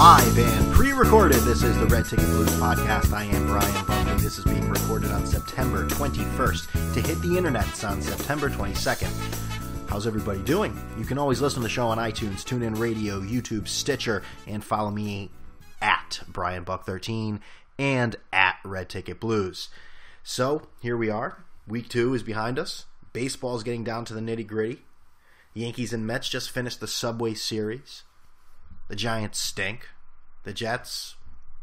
Live and pre-recorded, this is the Red Ticket Blues podcast. I am Brian Buckley. This is being recorded on September 21st. To hit the internet's on September 22nd. How's everybody doing? You can always listen to the show on iTunes, TuneIn Radio, YouTube, Stitcher, and follow me at BrianBuck13 and at Red Ticket Blues. So, here we are. Week 2 is behind us. Baseball is getting down to the nitty-gritty. Yankees and Mets just finished the Subway Series. The Giants stink. The Jets,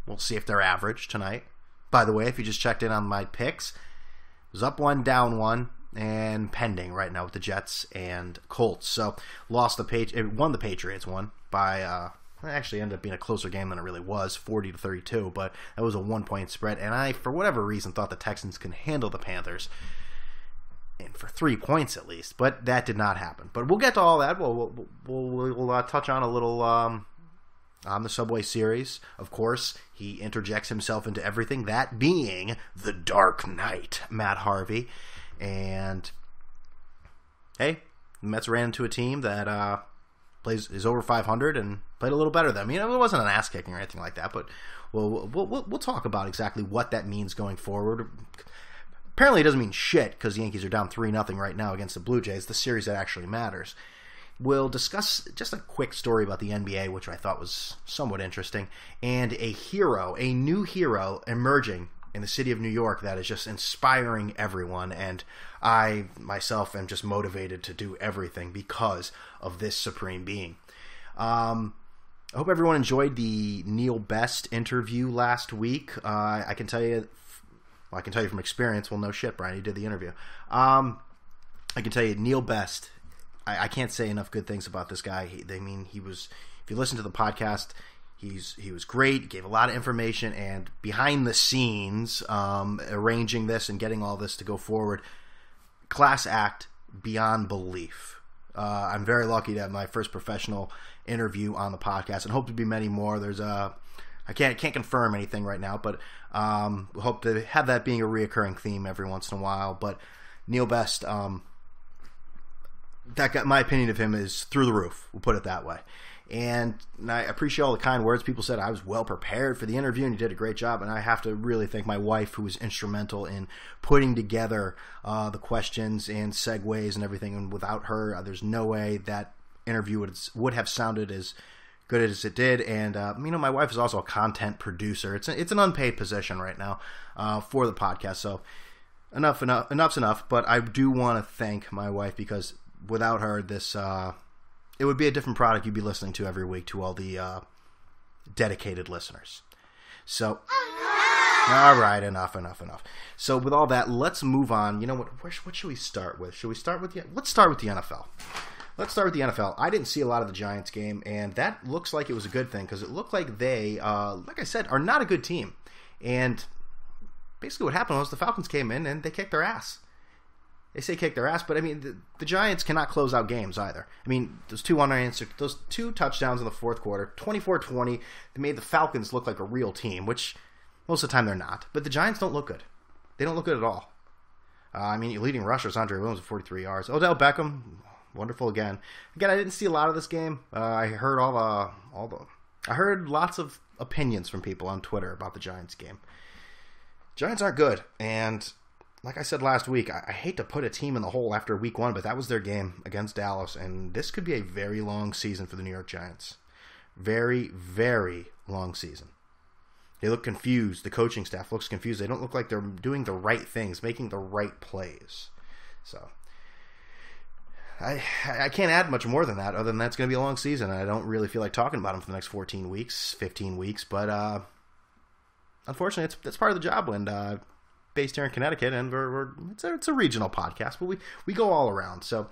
we'll see if they're average tonight. By the way, if you just checked in on my picks, it was up 1, down 1, and pending right now with the Jets and Colts. So, won the Patriots, by, actually ended up being a closer game than it really was, 40-32, but that was a 1-point spread, and I, for whatever reason, thought the Texans could handle the Panthers. And for 3 points at least, but that did not happen. But we'll get to all that. We'll touch on a little on the Subway Series. Of course, he interjects himself into everything, that being the Dark Knight, Matt Harvey. And hey, the Mets ran into a team that is over 500 and played a little better than them. It wasn't an ass kicking or anything like that, but we'll talk about exactly what that means going forward. Apparently it doesn't mean shit because the Yankees are down 3-0 right now against the Blue Jays, the series that actually matters. We'll discuss just a quick story about the NBA, which I thought was somewhat interesting, and a new hero emerging in the city of New York that is just inspiring everyone, and I myself am just motivated to do everything because of this supreme being. I hope everyone enjoyed the Neil Best interview last week. I can tell you from experience. Well, no shit, Brian. You did the interview. I can tell you, Neil Best. I can't say enough good things about this guy. He was. If you listen to the podcast, he was great. He gave a lot of information, and behind the scenes, arranging this and getting all this to go forward, class act beyond belief. I'm very lucky to have my first professional interview on the podcast, and hope to be many more. I can't confirm anything right now, but hope to have that being a reoccurring theme every once in a while. But Neil Best, my opinion of him is through the roof. We'll put it that way. And I appreciate all the kind words. People said I was well prepared for the interview and you did a great job. And I have to really thank my wife, who was instrumental in putting together the questions and segues and everything. And without her, there's no way that interview would have sounded as good as it did. And my wife is also a content producer. It's an unpaid position right now for the podcast. So enough's enough. But I do want to thank my wife, because without her, this it would be a different product you'd be listening to every week to all the dedicated listeners. So, all right, enough. So with all that, let's move on. You know what? What should we start with? Let's start with the NFL. Let's start with the NFL. I didn't see a lot of the Giants game, and that looks like it was a good thing, because it looked like they, like I said, are not a good team. And basically what happened was the Falcons came in and they kicked their ass. They say kick their ass, but I mean, the Giants cannot close out games either. I mean, those two touchdowns in the fourth quarter, 24-20, they made the Falcons look like a real team, which most of the time they're not. But the Giants don't look good. They don't look good at all. Your leading rusher is Andre Williams with 43 yards. Odell Beckham, wonderful again. Again, I didn't see a lot of this game. I heard I heard lots of opinions from people on Twitter about the Giants game. Giants aren't good, and like I said last week, I hate to put a team in the hole after week 1, but that was their game against Dallas, and this could be a very long season for the New York Giants. Very, very long season. They look confused. The coaching staff looks confused. They don't look like they're doing the right things, making the right plays. So I can't add much more than that, other than that's going to be a long season. I don't really feel like talking about them for the next 14 weeks, 15 weeks, but unfortunately, that's part of the job when based here in Connecticut, and it's a regional podcast, but we go all around. So,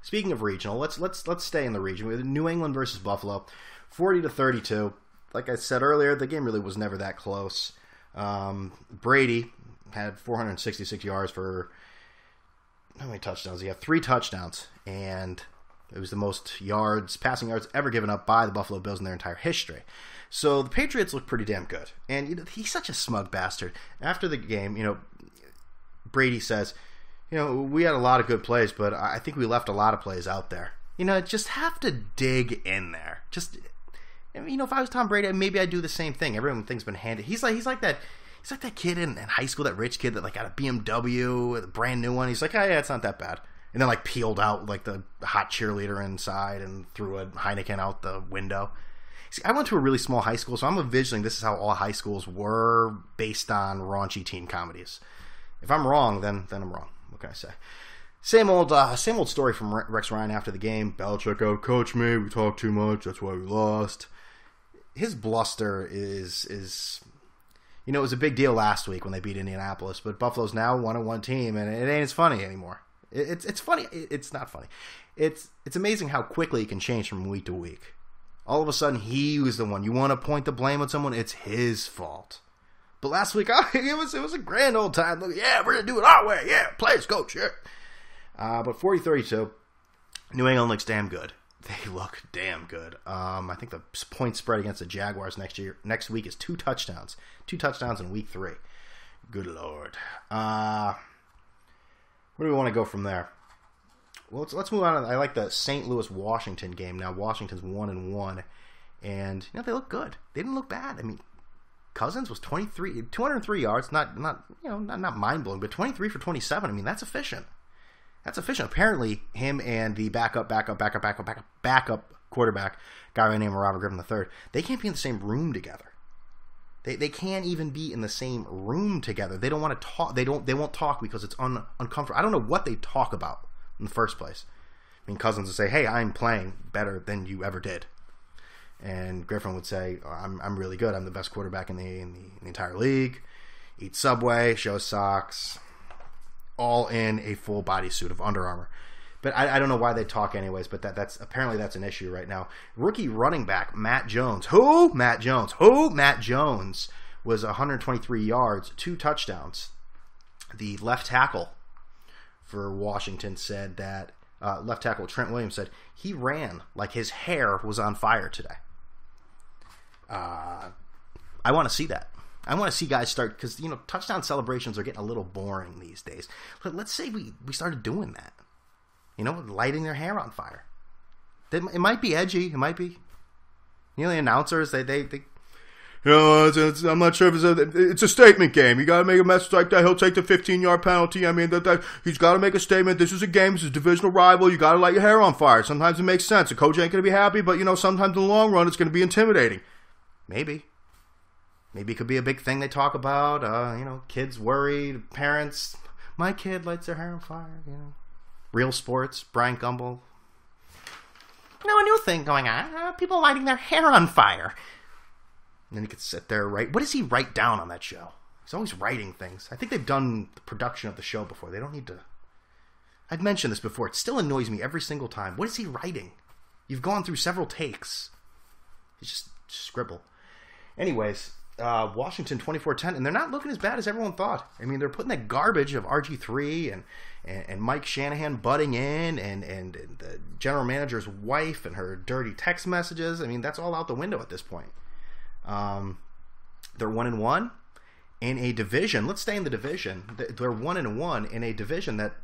speaking of regional, let's stay in the region. We have New England versus Buffalo, 40-32. Like I said earlier, the game really was never that close. Brady had 466 yards for how many touchdowns? He had 3 touchdowns, and it was the most passing yards ever given up by the Buffalo Bills in their entire history. So the Patriots look pretty damn good. And he's such a smug bastard. After the game, Brady says, we had a lot of good plays, but I think we left a lot of plays out there. Just have to dig in there. if I was Tom Brady, maybe I'd do the same thing. Everyone thinks been handed. He's like that kid in high school, that rich kid that like got a BMW, a brand new one. He's like, oh yeah, it's not that bad. And then like peeled out like the hot cheerleader inside and threw a Heineken out the window. See, I went to a really small high school, so I'm envisioning this is how all high schools were based on raunchy teen comedies. If I'm wrong, then I'm wrong. What can I say? Same old story from Rex Ryan after the game. Belichick out-coached me. We talked too much. That's why we lost. His bluster is it was a big deal last week when they beat Indianapolis, but Buffalo's now 1-1 team, and it ain't as funny anymore. It's funny. It's not funny. It's amazing how quickly it can change from week to week. All of a sudden, he was the one. You want to point the blame on someone? It's his fault. But last week, it was a grand old time. Look, yeah, we're going to do it our way. Yeah, players, coach, yeah. But 40-32, New England looks damn good. They look damn good. I think the point spread against the Jaguars next week is 2 touchdowns. 2 touchdowns in week 3. Good Lord. Where do we want to go from there? Well, let's move on. I like the St. Louis-Washington game. Now Washington's 1-1, and they look good. They didn't look bad. I mean, Cousins was 203 yards. Not mind blowing, but 23 for 27. I mean, that's efficient. That's efficient. Apparently, him and the backup quarterback, guy named Robert Griffin III, they can't be in the same room together. They can't even be in the same room together. They don't want to talk. They won't talk because it's uncomfortable. I don't know what they talk about in the first place. I mean, Cousins would say, "Hey, I'm playing better than you ever did," and Griffin would say, "I'm really good. I'm the best quarterback in the entire league. Eat Subway, show socks, all in a full body suit of Under Armour." But I don't know why they talk anyways, but that's apparently that's an issue right now. Rookie running back Matt Jones. Who? Matt Jones. Who? Matt Jones was 123 yards, 2 touchdowns. The left tackle for Washington said that, left tackle Trent Williams said, he ran like his hair was on fire today. I want to see that. I want to see guys start, because, touchdown celebrations are getting a little boring these days. Let's say we started doing that. Lighting their hair on fire. It might be edgy. It might be. The announcers, they I'm not sure if it's a statement game. You got to make a message like that. He'll take the 15-yard penalty. I mean, he's got to make a statement. This is a game. This is a divisional rival. You got to light your hair on fire. Sometimes it makes sense. The coach ain't going to be happy, but, sometimes in the long run, it's going to be intimidating. Maybe it could be a big thing they talk about. Kids worried, parents. My kid lights their hair on fire, Real Sports, Brian Gumbel. A new thing going on. People lighting their hair on fire. And then he could sit there and write. What does he write down on that show? He's always writing things. I think they've done the production of the show before. They don't need to. I've mentioned this before. It still annoys me every single time. What is he writing? You've gone through several takes. He's just scribble. Anyways, Washington 24-10, and they're not looking as bad as everyone thought. I mean, they're putting that garbage of RG3 and Mike Shanahan butting in and the general manager's wife and her dirty text messages. I mean, that's all out the window at this point. They're 1-1 in a division. Let's stay in the division. They're 1-1 in a division that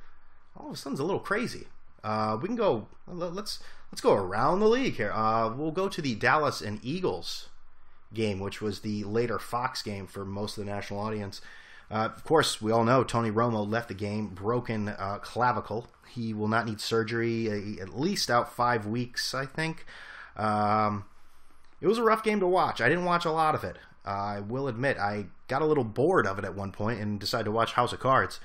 all of a sudden is a little crazy. We can go. Let's go around the league here. We'll go to the Dallas and Eagles game, which was the later Fox game for most of the national audience. Of course, we all know Tony Romo left the game broken clavicle. He will not need surgery, at least out 5 weeks, I think. It was a rough game to watch. I didn't watch a lot of it. I will admit, I got a little bored of it at one point and decided to watch House of Cards.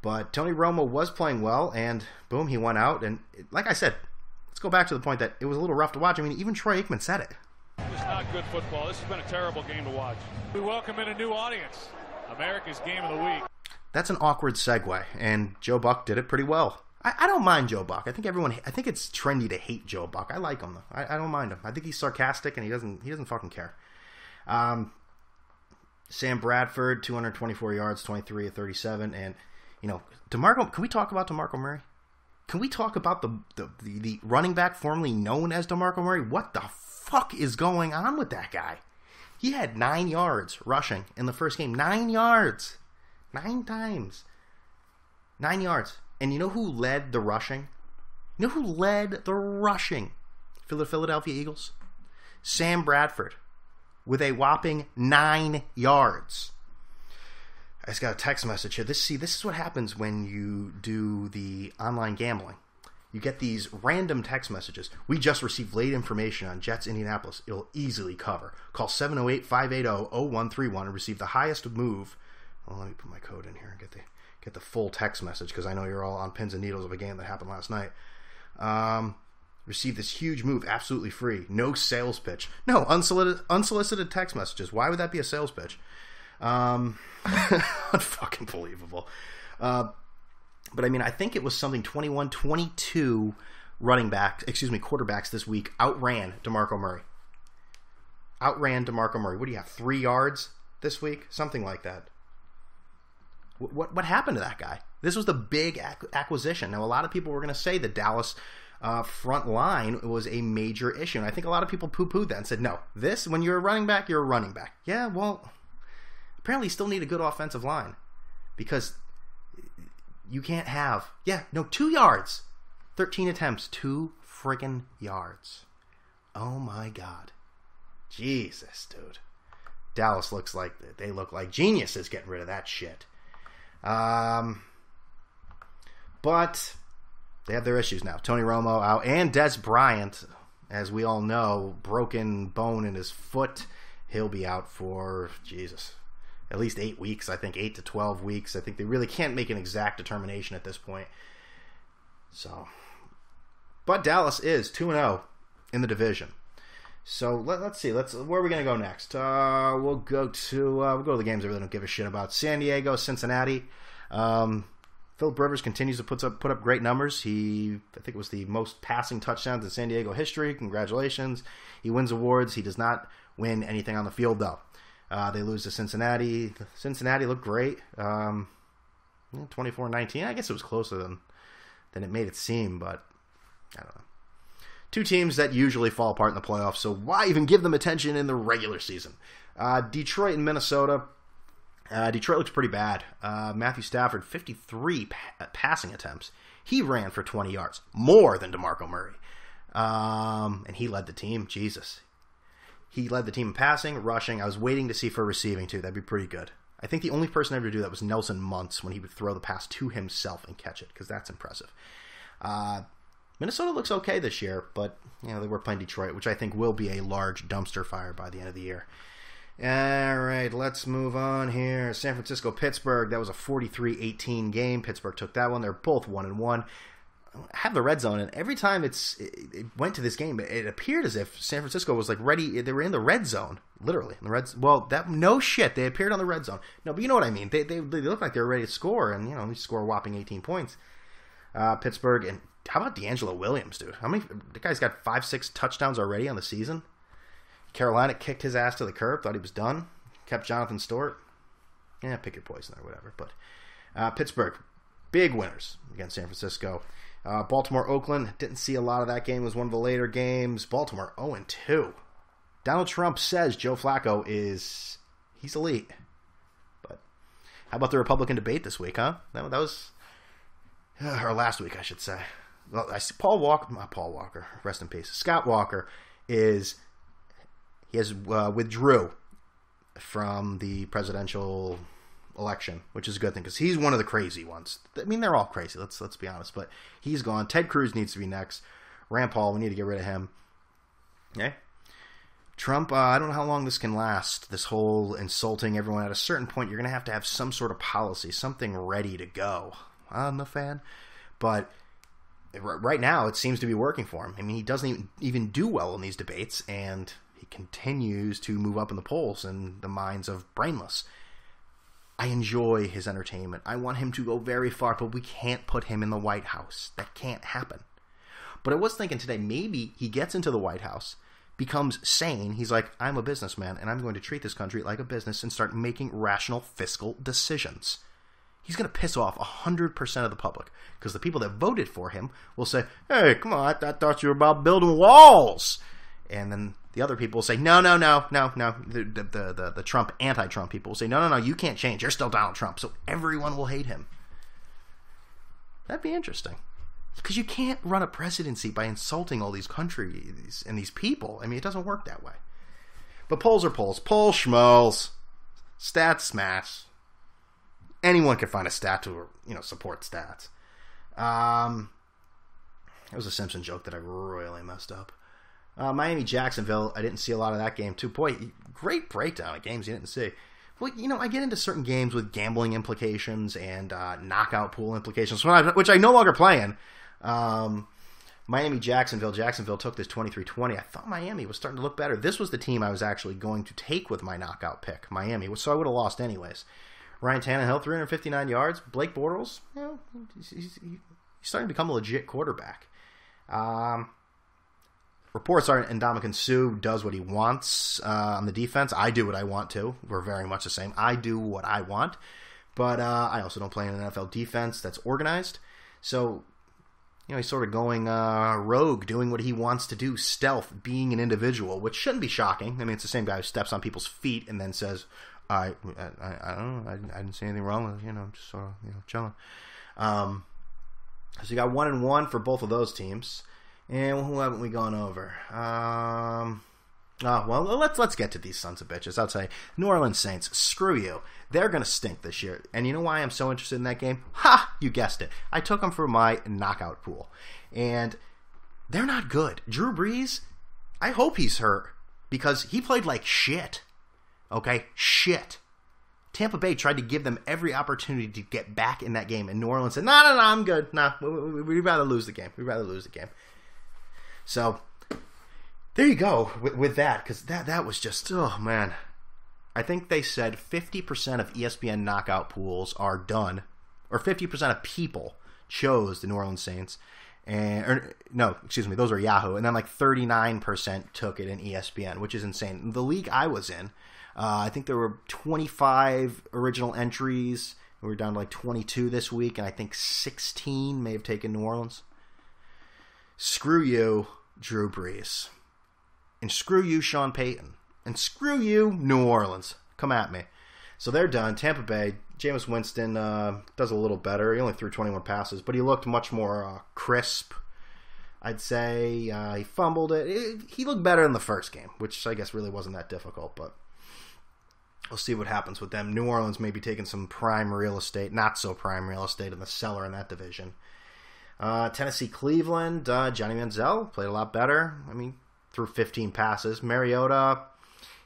But Tony Romo was playing well, and boom, he went out. And like I said, let's go back to the point that it was a little rough to watch. I mean, even Troy Aikman said it. It's not good football. This has been a terrible game to watch. We welcome in a new audience. America's Game of the Week. That's an awkward segue, and Joe Buck did it pretty well. I don't mind Joe Buck. I think it's trendy to hate Joe Buck. I like him though. I don't mind him. I think he's sarcastic and he doesn't fucking care. Sam Bradford, 224 yards, 23 of 37, and DeMarco. Can we talk about DeMarco Murray? Can we talk about the running back formerly known as DeMarco Murray? What the fuck is going on with that guy? He had 9 yards rushing in the first game. 9 yards. 9 times. 9 yards. And you know who led the rushing? For the Philadelphia Eagles? Sam Bradford with a whopping 9 yards. I just got a text message here. This is what happens when you do the online gambling. You get these random text messages. We just received late information on Jets Indianapolis. It'll easily cover. Call 708-580-0131 and receive the highest move. Well, let me put my code in here and get the full text message because I know you're all on pins and needles of a game that happened last night. Receive this huge move absolutely free. No sales pitch. No, unsolicited text messages. Why would that be a sales pitch? Unfucking believable. But I mean, I think it was something 21, 22 quarterbacks this week outran Demarco Murray. What do you have, 3 yards this week? Something like that. What happened to that guy? This was the big acquisition. Now, a lot of people were going to say the Dallas front line was a major issue. And I think a lot of people poo-pooed that and said, no, when you're a running back, you're a running back. Yeah, well, apparently you still need a good offensive line because you can't have, 2 yards. 13 attempts, 2 friggin' yards. Oh my God. Jesus, dude. Dallas look like geniuses getting rid of that shit. But they have their issues now. Tony Romo out and Des Bryant, as we all know, broken bone in his foot. He'll be out for, at least 8 weeks, I think 8 to 12 weeks. I think they really can't make an exact determination at this point. So, but Dallas is 2-0 in the division. So let's see. Where are we going to go next? We'll go to the games I really don't give a shit about. San Diego, Cincinnati. Philip Rivers continues to put up great numbers. I think it was the most passing touchdowns in San Diego history. Congratulations. He wins awards. He does not win anything on the field though. They lose to Cincinnati. Cincinnati looked great. 24-19. I guess it was closer than it made it seem, but I don't know. 2 teams that usually fall apart in the playoffs, so why even give them attention in the regular season? Detroit and Minnesota. Detroit looks pretty bad. Matthew Stafford, 53 passing attempts. He ran for 20 yards, more than Demarco Murray. And he led the team. Jesus. He led the team in passing, rushing. I was waiting to see for receiving, too. That'd be pretty good. I think the only person ever to do that was Nelson Muntz when he would throw the pass to himself and catch it, because that's impressive. Minnesota looks okay this year, but they were playing Detroit, which I think will be a large dumpster fire by the end of the year. All right, let's move on here. San Francisco, Pittsburgh. That was a 43-18 game. Pittsburgh took that one. They're both 1-1. I have the red zone, and every time it went to this game, it appeared as if San Francisco was like ready. They were in the red zone, literally in the red. Well, no shit. They appeared on the red zone. No, but you know what I mean. They looked like they were ready to score, and they score a whopping 18 points. Pittsburgh, and how about D'Angelo Williams, dude? The guy's got 5-6 touchdowns already on the season. Carolina kicked his ass to the curb, thought he was done. Kept Jonathan Stewart. Yeah, pick your poison or whatever. But Pittsburgh, big winners against San Francisco. Baltimore, Oakland, didn't see a lot of that game. It was one of the later games. Baltimore 0-2. Donald Trump says Joe Flacco he's elite. But how about the Republican debate this week, huh? That was, or last week, I should say. Well, I see Paul Walker, rest in peace. Scott Walker has withdrew from the presidential election, which is a good thing because he's one of the crazy ones. I mean, they're all crazy. Let's be honest, but he's gone. Ted Cruz needs to be next. Rand Paul, we need to get rid of him. Okay. Trump, I don't know how long this can last. This whole insulting everyone. At a certain point, you're going to have some sort of policy, something ready to go. I'm a fan, but right now it seems to be working for him. I mean, he doesn't even do well in these debates, and he continues to move up in the polls in the minds of brainless. I enjoy his entertainment. I want him to go very far, but we can't put him in the White House. That can't happen. But I was thinking today, maybe he gets into the White House, becomes sane. He's like, I'm a businessman, and I'm going to treat this country like a business and start making rational fiscal decisions. He's going to piss off 100% of the public because the people that voted for him will say, hey, come on, I thought you were about building walls. And then the other people will say, no. The Trump, anti-Trump people will say, no, you can't change. You're still Donald Trump. So everyone will hate him. That'd be interesting. Because you can't run a presidency by insulting all these countries and these people. I mean, it doesn't work that way. But polls are polls. Polls schmoles. Stats smash. Anyone can find a stat to, support stats. It was a Simpson joke that I royally messed up. Miami-Jacksonville, I didn't see a lot of that game, too. Boy, great breakdown of games you didn't see. Well, I get into certain games with gambling implications and knockout pool implications, which I no longer play in. Miami-Jacksonville. Jacksonville took this 23-20. I thought Miami was starting to look better. This was the team I was actually going to take with my knockout pick, Miami, so I would have lost anyways. Ryan Tannehill, 359 yards. Blake Bortles, he's starting to become a legit quarterback. Reports are Ndamukong Suh does what he wants on the defense. I do what I want to. We're very much the same. I do what I want. But I also don't play in an NFL defense that's organized. So, he's sort of going rogue, doing what he wants to do, stealth, being an individual, which shouldn't be shocking. I mean, it's the same guy who steps on people's feet and then says, I don't know, I didn't see anything wrong with it, just sort of, chilling. So you got 1-1 for both of those teams. And who haven't we gone over? Let's get to these sons of bitches. I'll tell you, New Orleans Saints, screw you. They're going to stink this year. And you know why I'm so interested in that game? Ha! You guessed it. I took them for my knockout pool. And they're not good. Drew Brees, I hope he's hurt. Because he played like shit. Okay? Shit. Tampa Bay tried to give them every opportunity to get back in that game. And New Orleans said, no, I'm good. No, we'd rather lose the game. So, there you go with that, because that was just, oh man. I think they said 50% of ESPN knockout pools are done, or 50% of people chose the New Orleans Saints, those are Yahoo, and then like 39% took it in ESPN, which is insane. The league I was in, I think there were 25 original entries. We were down to like 22 this week, and I think 16 may have taken New Orleans. Screw you, Drew Brees. And screw you, Sean Payton. And screw you, New Orleans. Come at me. So they're done. Tampa Bay, Jameis Winston does a little better. He only threw 21 passes, but he looked much more crisp, I'd say. He fumbled it. He looked better in the first game, which I guess really wasn't that difficult, but we'll see what happens with them. New Orleans may be taking some prime real estate, not so prime real estate in the cellar in that division. Tennessee, Cleveland, Johnny Manziel played a lot better. I mean, threw 15 passes. Mariota,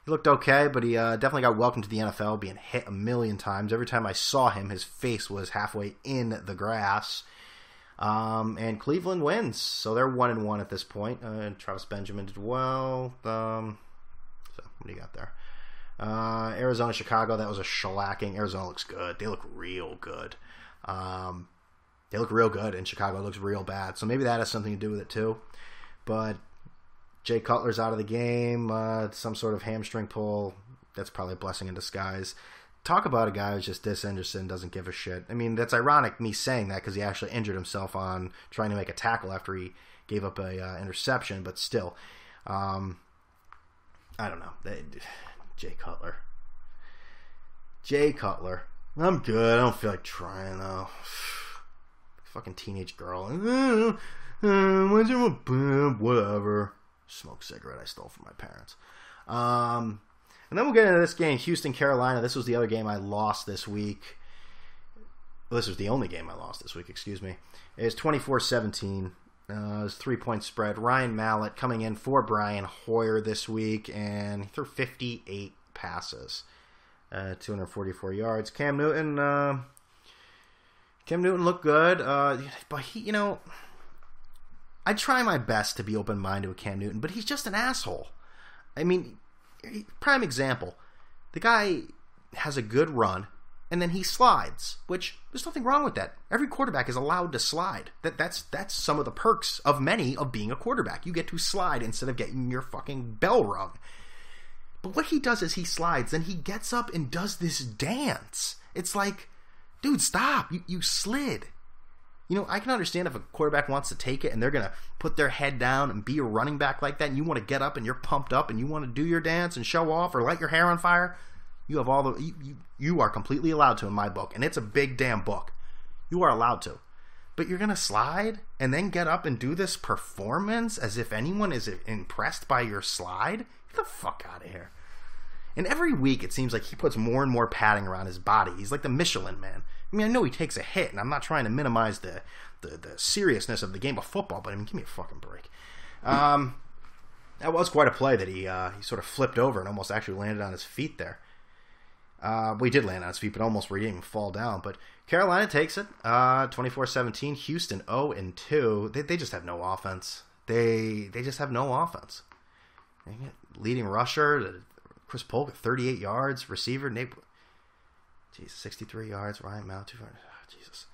he looked okay, but he definitely got welcomed to the NFL, being hit a million times. Every time I saw him, his face was halfway in the grass. And Cleveland wins, so they're 1-1 at this point. Travis Benjamin did well. So what do you got there? Arizona, Chicago, that was a shellacking. Arizona looks good. They look real good. They look real good, and Chicago looks real bad. So maybe that has something to do with it too. But Jay Cutler's out of the game. Some sort of hamstring pull. That's probably a blessing in disguise. Talk about a guy who's just disinterested and doesn't give a shit. I mean, that's ironic me saying that because he actually injured himself on trying to make a tackle after he gave up a interception. But still, I don't know. Jay Cutler. I'm good. I don't feel like trying though. Fucking teenage girl. Whatever. Smoke cigarette I stole from my parents. And then we'll get into this game, Houston, Carolina. This was the other game I lost this week. Well, this was the only game I lost this week, excuse me. It's 24-17. It was 3-point spread. Ryan Mallett coming in for Brian Hoyer this week, and he threw 58 passes. 244 yards. Cam Newton looked good, but he, I try my best to be open-minded with Cam Newton, but he's just an asshole. I mean, prime example. The guy has a good run, and then he slides, which there's nothing wrong with that. Every quarterback is allowed to slide. That's some of the perks of many of being a quarterback. You get to slide instead of getting your fucking bell rung. But what he does is he slides, then he gets up and does this dance. It's like, dude, stop. You slid. I can understand if a quarterback wants to take it and they're going to put their head down and be a running back like that, and you want to get up and you're pumped up and you want to do your dance and show off or light your hair on fire. You have all the you are completely allowed to in my book, and it's a big damn book. You are allowed to. But you're going to slide and then get up and do this performance as if anyone is impressed by your slide? Get the fuck out of here. And every week it seems like he puts more and more padding around his body. He's like the Michelin Man. I mean, I know he takes a hit, and I'm not trying to minimize the seriousness of the game of football, but I mean, give me a fucking break. That was quite a play that he sort of flipped over and almost actually landed on his feet there. Well, he did land on his feet, but almost where he didn't even fall down. But Carolina takes it, 24-17. Houston 0-2. They just have no offense. They just have no offense. Leading rusher, Chris Polk at 38 yards. Receiver, Nate, 63 yards. Ryan Mount, 200. Oh, Jesus.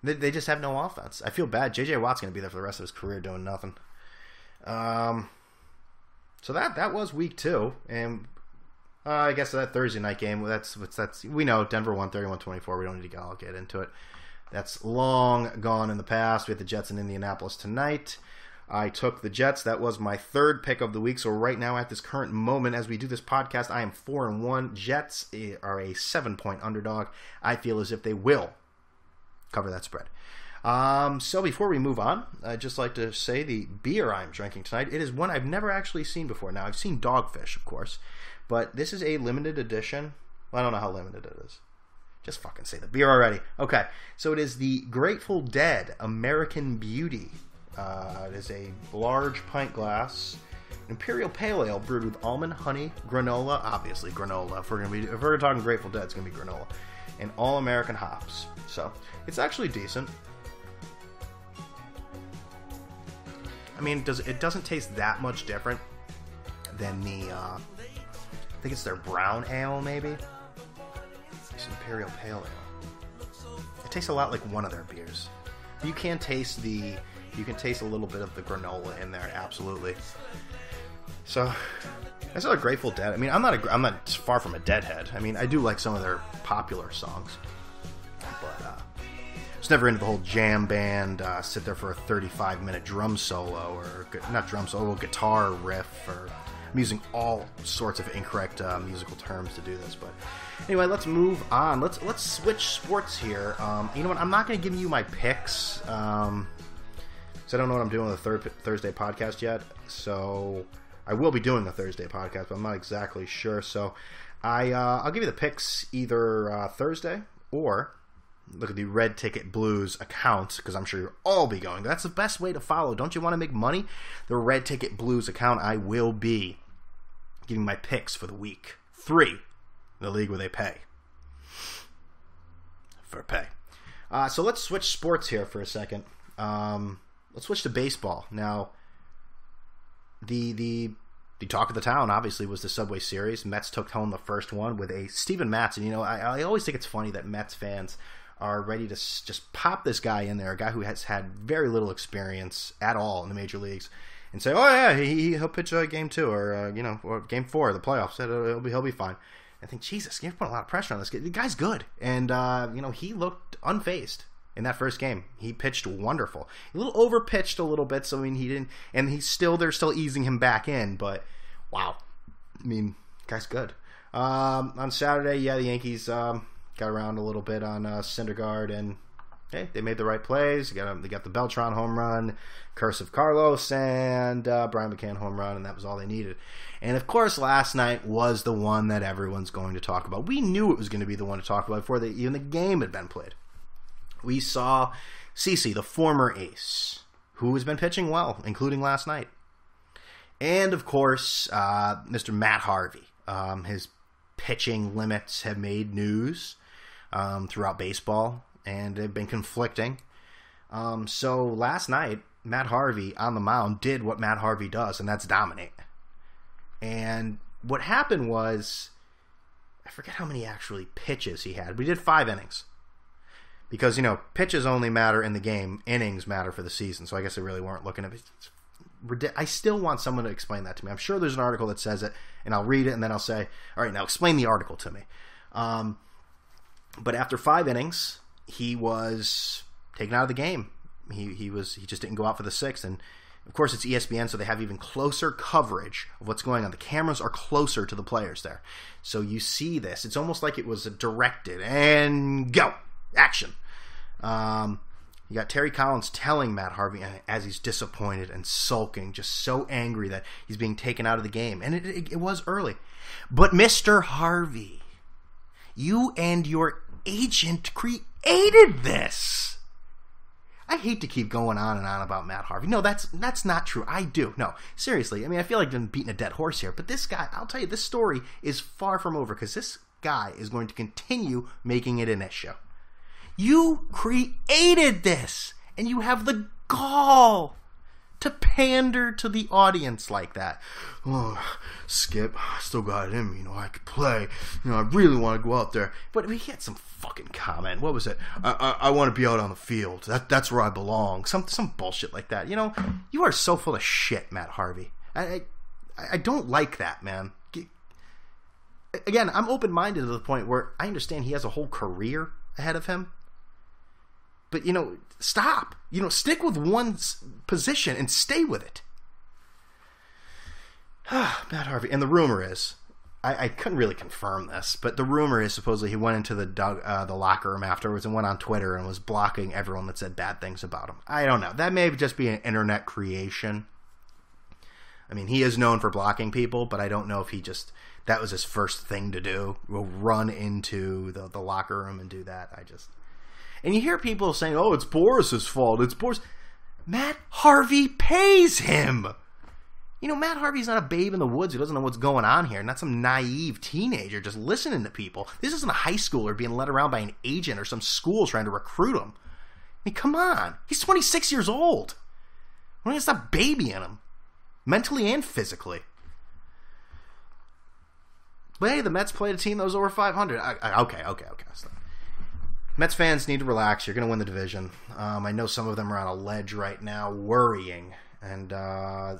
They just have no offense. I feel bad. J.J. Watt's going to be there for the rest of his career doing nothing. So that was week 2, and I guess that Thursday night game, that's we know Denver won 31-24. We don't need to get into it. That's long gone in the past. We have the Jets in Indianapolis tonight. I took the Jets. That was my third pick of the week. So right now at this current moment as we do this podcast, I am 4-1. Jets are a 7-point underdog. I feel as if they will cover that spread. So before we move on, I'd just like to say the beer I'm drinking tonight, it is one I've never actually seen before. Now, I've seen Dogfish, of course, but this is a limited edition. Well, I don't know how limited it is. Just fucking say the beer already. Okay, so it is the Grateful Dead American Beauty. It is a large pint glass, Imperial Pale Ale brewed with almond, honey, granola, obviously granola. If we're talking Grateful Dead, it's going to be granola, and all American hops. So it's actually decent. I mean, it doesn't taste that much different than the, I think it's their brown ale, maybe? It's Imperial Pale Ale. It tastes a lot like one of their beers. You can taste a little bit of the granola in there, absolutely. So, that's not a Grateful Dead. I mean, I'm not far from a Deadhead. I mean, I do like some of their popular songs. But, I was never into the whole jam band, sit there for a 35-minute drum solo, or not drum solo, guitar riff, or I'm using all sorts of incorrect musical terms to do this. But anyway, let's move on. Let's switch sports here. You know what? I'm not going to give you my picks, because I don't know what I'm doing with the Thursday podcast yet. So I will be doing the Thursday podcast, but I'm not exactly sure. So I'll give you the picks either Thursday or look at the Red Ticket Blues account, because I'm sure you'll all be going. That's the best way to follow. Don't you want to make money? The Red Ticket Blues account, I will be giving my picks for the week 3 in the league where they pay. For pay. So let's switch sports here for a second. Let's switch to baseball. Now, the talk of the town, obviously, was the Subway Series. Mets took home the first one with a Steven Matz. And, you know, I always think it's funny that Mets fans are ready to just pop this guy in there, a guy who has had very little experience at all in the major leagues, and say, oh, yeah, he'll pitch game 2 or game 4 of the playoffs. He'll be fine. I think, Jesus, you're putting a lot of pressure on this guy. The guy's good. And, he looked unfazed in that first game. He pitched wonderful. A little overpitched a little bit, so I mean, he didn't, and they're still easing him back in, but wow. I mean, guy's good. On Saturday, the Yankees got around a little bit on Syndergaard, and hey, they made the right plays. They got the Beltran home run, curse of Carlos, and Brian McCann home run, and that was all they needed. And of course, last night was the one that everyone's going to talk about. We knew it was going to be the one to talk about before even the game had been played. We saw CeCe, the former ace, who has been pitching well, including last night. And of course, Mr. Matt Harvey. His pitching limits have made news throughout baseball, and they've been conflicting. So last night, Matt Harvey on the mound did what Matt Harvey does, and that's dominate. And what happened was, I forget how many actually pitches he had. We did 5 innings. Because, pitches only matter in the game. Innings matter for the season. So I guess they really weren't looking at it. I still want someone to explain that to me. I'm sure there's an article that says it, and I'll read it, and then I'll say, all right, now explain the article to me. But after 5 innings, he was taken out of the game. He just didn't go out for the 6th. And, of course, it's ESPN, so they have even closer coverage of what's going on. The cameras are closer to the players there. So you see this. It's almost like it was directed. And go! Action. You got Terry Collins telling Matt Harvey as he's disappointed and sulking, just so angry that he's being taken out of the game. And it was early. But Mr. Harvey, you and your agent created this. I hate to keep going on and on about Matt Harvey. No, that's not true. I do. No, seriously. I mean, I feel like I'm beating a dead horse here. But this guy, I'll tell you, this story is far from over because this guy is going to continue making it an issue. You created this, and you have the gall to pander to the audience like that. Oh, Skip, I still got it in me. I could play. I really want to go out there. But he had some fucking comment. What was it? I want to be out on the field. That's where I belong. Some bullshit like that. You are so full of shit, Matt Harvey. I don't like that, man. Again, I'm open-minded to the point where I understand he has a whole career ahead of him. But, stop. Stick with one position and stay with it. Matt Harvey. And the rumor is, I couldn't really confirm this, but the rumor is supposedly he went into the locker room afterwards and went on Twitter and was blocking everyone that said bad things about him. I don't know. That may just be an internet creation. I mean, he is known for blocking people, but I don't know if that was his first thing to do. We'll run into the locker room and do that. And you hear people saying, oh, it's Boris's fault. It's Boris. Matt Harvey pays him. Matt Harvey's not a babe in the woods who doesn't know what's going on here. Not some naive teenager just listening to people. This isn't a high schooler being led around by an agent or some school trying to recruit him. I mean, come on. He's 26 years old. Why don't you stop babying him? Mentally and physically. But hey, the Mets played a team that was over 500. Okay. Stop. Mets fans need to relax. You're going to win the division. I know some of them are on a ledge right now, worrying and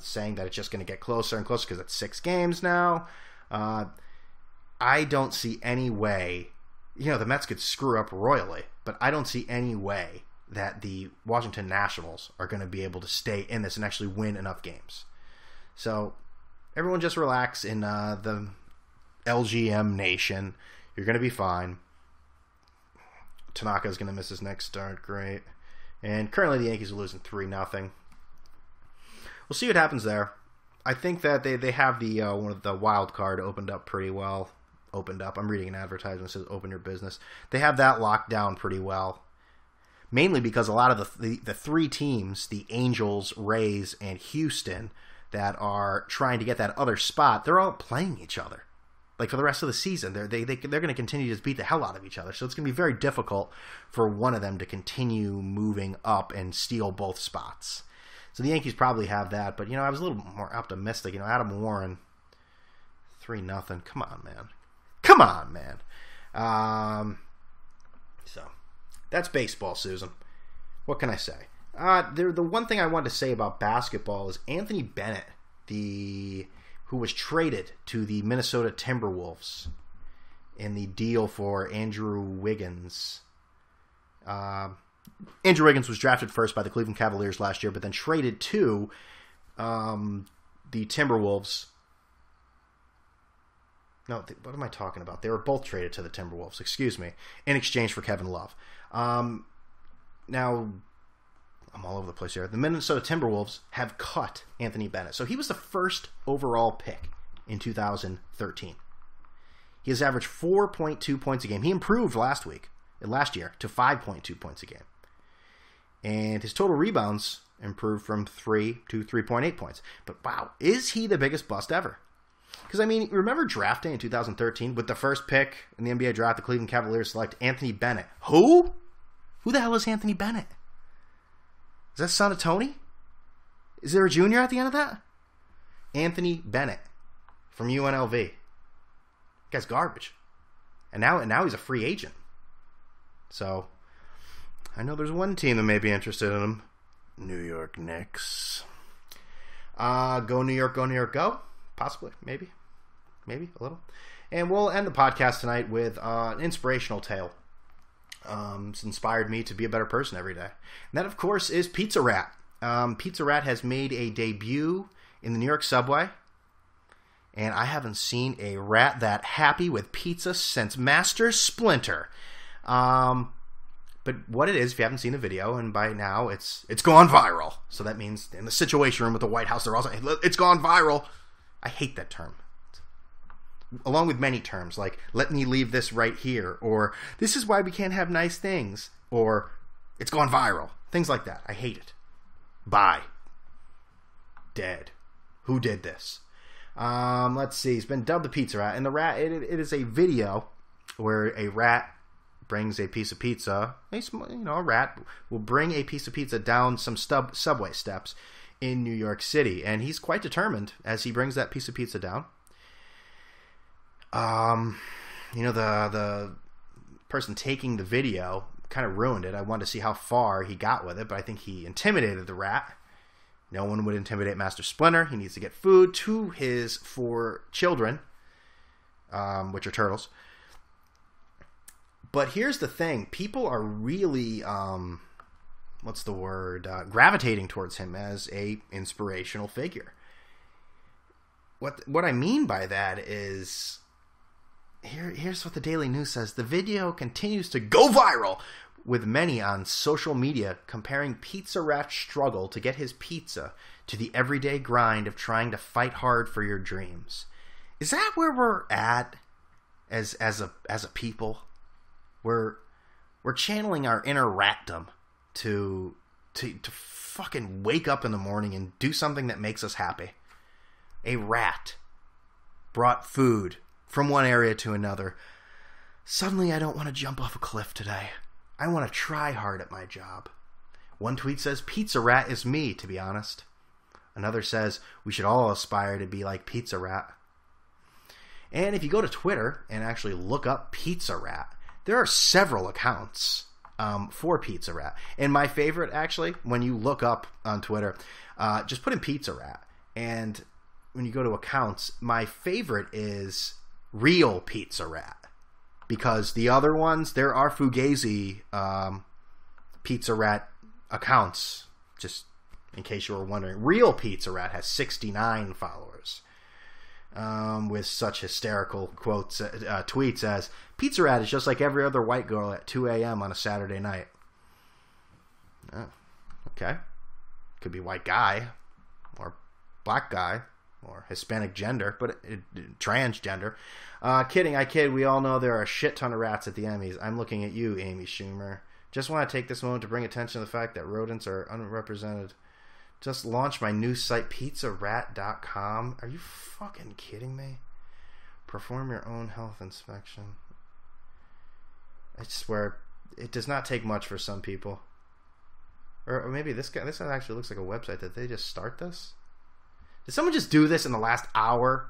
saying that it's just going to get closer and closer because it's 6 games now. I don't see any way. The Mets could screw up royally, but I don't see any way that the Washington Nationals are going to be able to stay in this and actually win enough games. So everyone just relax in the LGM nation. You're going to be fine. Tanaka's going to miss his next start. Great. And currently the Yankees are losing 3-0. We'll see what happens there. I think that they have the one of the wild card opened up pretty well. Opened up. I'm reading an advertisement that says open your business. They have that locked down pretty well. Mainly because a lot of the 3 teams, the Angels, Rays, and Houston, that are trying to get that other spot, they're all playing each other. Like for the rest of the season, they're going to continue to just beat the hell out of each other. So it's going to be very difficult for one of them to continue moving up and steal both spots. So the Yankees probably have that. But, I was a little more optimistic. Adam Warren, 3-0. Come on, man. So that's baseball, Susan. What can I say? The one thing I wanted to say about basketball is Anthony Bennett, who was traded to the Minnesota Timberwolves in the deal for Andrew Wiggins. Andrew Wiggins was drafted first by the Cleveland Cavaliers last year, but then traded to the Timberwolves. No, what am I talking about? They were both traded to the Timberwolves, excuse me, in exchange for Kevin Love. Now, I'm all over the place here. The Minnesota Timberwolves have cut Anthony Bennett. So he was the first overall pick in 2013. He has averaged 4.2 points a game. He improved last year to 5.2 points a game. And his total rebounds improved from 3 to 3.8 points. But wow, is he the biggest bust ever? Because, remember draft day in 2013 with the first pick in the NBA draft, the Cleveland Cavaliers select Anthony Bennett. Who? Who the hell is Anthony Bennett? Is that son of Tony? Is there a junior at the end of that? Anthony Bennett from UNLV. That guy's garbage. And now he's a free agent. So, I know there's one team that may be interested in him. New York Knicks. Go New York, go. Possibly, maybe a little. And we'll end the podcast tonight with an inspirational tale. It's inspired me to be a better person every day. And that, of course, is Pizza Rat. Pizza Rat has made a debut in the New York subway. And I haven't seen a rat that happy with pizza since Master Splinter. But what it is, if you haven't seen the video, and by now it's gone viral. So that means in the Situation Room with the White House, they're also, it's gone viral. I hate that term. Along with many terms, like, let me leave this right here, or this is why we can't have nice things, or it's gone viral. Things like that. I hate it. Bye. Dead. Who did this? Let's see. He's been dubbed the Pizza Rat. And the rat, it is a video where a rat brings a piece of pizza. A rat will bring a piece of pizza down some subway steps in New York City. And he's quite determined as he brings that piece of pizza down. The person taking the video kind of ruined it. I wanted to see how far he got with it, but I think he intimidated the rat. No one would intimidate Master Splinter. He needs to get food to his 4 children, which are turtles. But here's the thing. People are really, gravitating towards him as a inspirational figure. What I mean by that is, here's what the Daily News says. The video continues to go viral, with many on social media comparing Pizza Rat's struggle to get his pizza to the everyday grind of trying to fight hard for your dreams. Is that where we're at as a people? We're channeling our inner ratdom to fucking wake up in the morning and do something that makes us happy. A rat brought food from one area to another. Suddenly I don't want to jump off a cliff today. I want to try hard at my job. One tweet says, Pizza Rat is me, to be honest. Another says, we should all aspire to be like Pizza Rat. And if you go to Twitter and actually look up Pizza Rat, there are several accounts for Pizza Rat. And my favorite, actually, when you look up on Twitter, just put in Pizza Rat. And when you go to accounts, my favorite is Real Pizza Rat. Because the other ones, there are Fugazi Pizza Rat accounts, just in case you were wondering. Real Pizza Rat has 69 followers, with such hysterical quotes, tweets as, Pizza Rat is just like every other white girl at 2 a.m. on a Saturday night. Oh, okay. Could be white guy, or black guy, or Hispanic gender, but transgender. Kidding, I kid. We all know there are a shit ton of rats at the Emmys. I'm looking at you, Amy Schumer. Just want to take this moment to bring attention to the fact that rodents are unrepresented. Just launched my new site, pizzarat.com. Are you fucking kidding me? Perform your own health inspection. I swear, it does not take much for some people. Or maybe this actually looks like a website. Did they just start this? Did someone just do this in the last hour?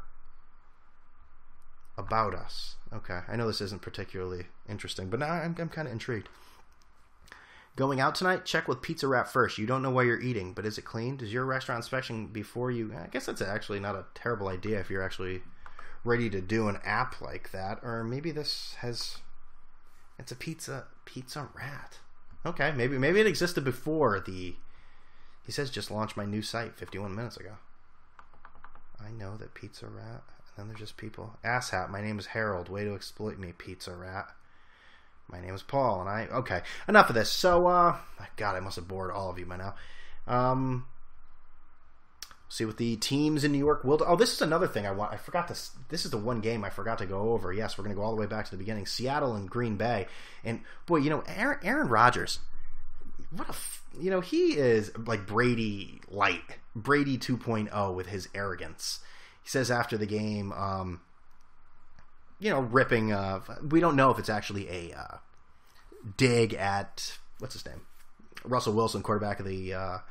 About us. Okay, I know this isn't particularly interesting, but now I'm kind of intrigued. Going out tonight? Check with Pizza Rat first. You don't know where you're eating, but is it clean? Does your restaurant inspection before you... I guess that's actually not a terrible idea if you're actually ready to do an app like that. Or maybe this has... It's a Pizza Rat. Okay, maybe it existed before the... He says just launched my new site 51 minutes ago. I know that Pizza Rat... And then there's just people. Asshat, my name is Harold. Way to exploit me, Pizza Rat. My name is Paul, and I... Okay, enough of this. So, God, I must have bored all of you by now. See what the teams in New York will do. Oh, this is another thing I forgot to... This is the one game I forgot to go over. Yes, we're going to go all the way back to the beginning. Seattle and Green Bay. And, boy, Aaron Rodgers... he is like Brady light. Brady 2.0 with his arrogance. He says after the game, ripping... we don't know if it's actually a dig at... What's his name? Russell Wilson, quarterback of the I'm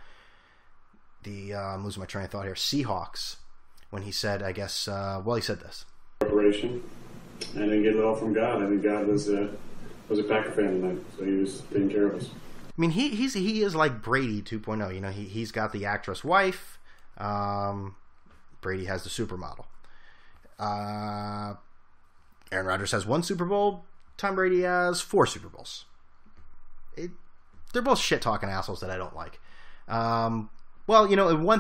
losing my train of thought here, Seahawks, when he said, I guess... he said this. Preparation. I didn't get it all from God. I think God was a Packer fan tonight, so he was taking care of us. I mean, he is like Brady 2.0. He's got the actress wife. Brady has the supermodel. Aaron Rodgers has 1 Super Bowl. Tom Brady has 4 Super Bowls. They're both shit-talking assholes that I don't like. One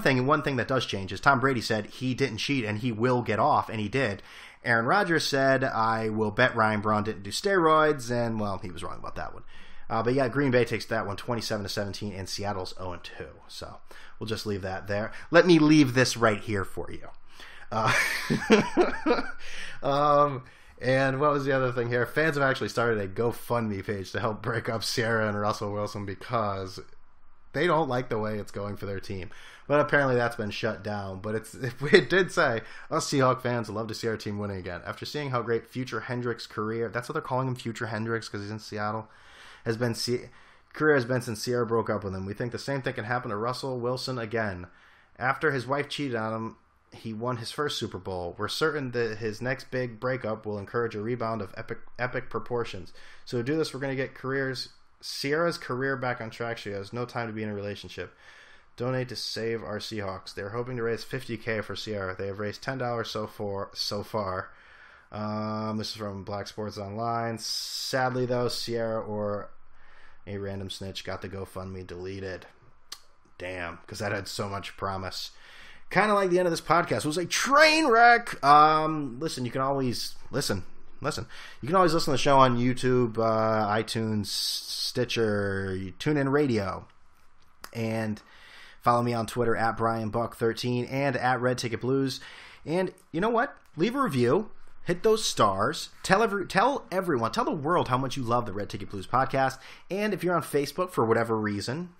thing that does change is Tom Brady said he didn't cheat and he will get off, and he did. Aaron Rodgers said, I will bet Ryan Braun didn't do steroids, and, well, he was wrong about that one. But yeah, Green Bay takes that one 27-17, and Seattle's 0-2. So we'll just leave that there. Let me leave this right here for you. And what was the other thing here? Fans have actually started a GoFundMe page to help break up Ciara and Russell Wilson because they don't like the way it's going for their team. But apparently that's been shut down. But it did say, us Seahawks fans would love to see our team winning again. After seeing how great Future Hendricks' career, that's what they're calling him, Future Hendricks, because he's in Seattle, career has been since Ciara broke up with him. We think the same thing can happen to Russell Wilson again. After his wife cheated on him, he won his first Super Bowl. We're certain that his next big breakup will encourage a rebound of epic proportions. So to do this, we're going to get Ciara's career back on track. She has no time to be in a relationship. Donate to save our Seahawks. They're hoping to raise $50,000 for Ciara. They have raised $10 so far. This is from Black Sports Online. Sadly, though, Ciara or a random snitch got the GoFundMe deleted. Damn, because that had so much promise. Kind of like the end of this podcast. It was a train wreck. Listen, you can always listen. You can always listen to the show on YouTube, iTunes, Stitcher, TuneIn Radio, and follow me on Twitter at BrianBuck13 and at Red Ticket Blues. And you know what? Leave a review. Hit those stars. Tell everyone, tell the world how much you love the Red Ticket Blues podcast. And if you're on Facebook for whatever reason,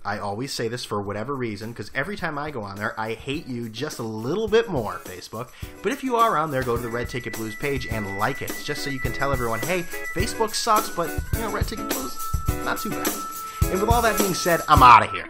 I always say this for whatever reason, because every time I go on there, I hate you just a little bit more, Facebook. But if you are on there, go to the Red Ticket Blues page and like it, just so you can tell everyone, hey, Facebook sucks, but, Red Ticket Blues, not too bad. And with all that being said, I'm out of here.